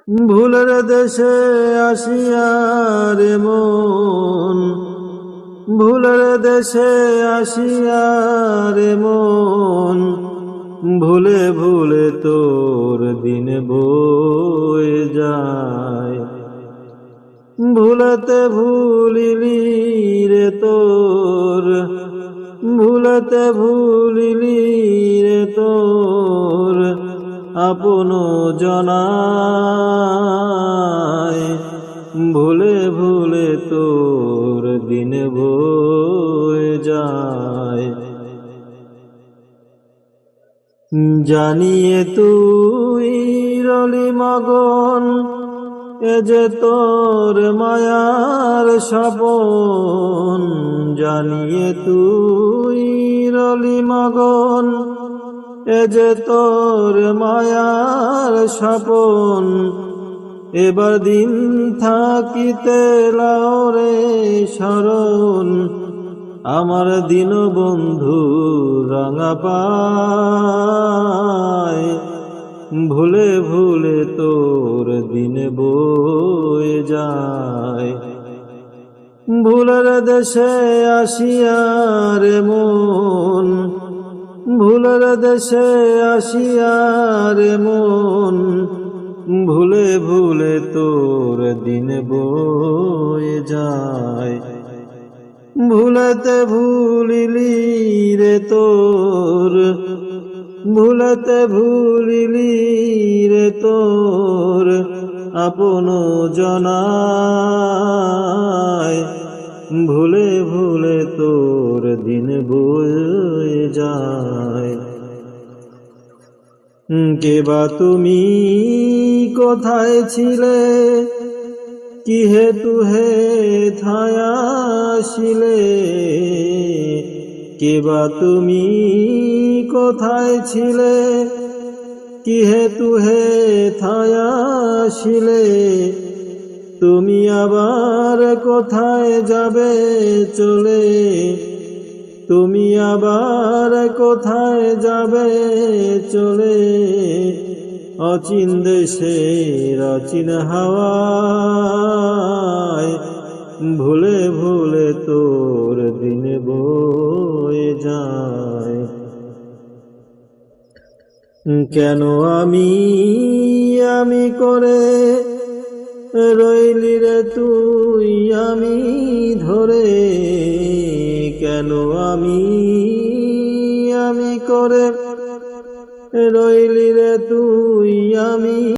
ভুলের দেশে আসিয়া রে মন, ভুলের দেশে আসিয়া রে মন, ভুলে ভুলে তোর দিন বয়ে যায়। ভুলতে ভুলিলি রে তোর, ভুলতে ভুলিলি রে তোর আপন জনায়। ভুলে ভুলে তোর দিন বয়ে যায়। জানিয়ে তুই রলি মগন, এ যে তোর মায়ার স্বপন। জানিয়ে তুই রলি মগন, এ যে তোর মায়ার স্বপন। এবার দিন থাকিতে লাও রে শরণ, আমার দিন বন্ধু রাঙা পায়। ভুলে ভুলে তোর দিন বয়ে যায়। ভুলের দেশে আসিয়া রে মন, ভুলের দেশে আসিয়া রে মন, ভুলে ভুলে তোর দিন বয়ে যায়। ভুলতে ভুলিলি রে তোর, ভুলতে ভুলিলি রে তোর আপন জনায়। ভুলে ভুলে তোর দিন বয়ে যায়। কেবা তুমি কোথায় ছিলে, কি হেতু হে থায়া আসিলে। কেবা তুমি কোথায় ছিলে, কি হেতু হে থায়া আসিলে। তুমি আবার কোথায় যাবে চলে, তুমি আবার কোথায় যাবে চলে। অচিন দেশের অচিন হাওয়ায়, ভুলে ভুলে তোর দিন বয়ে যায়। কেন আমি আমি করে রইলি রে তুই আমি ধরে। কেন আমি আমি করে রইলি রে তুই আমি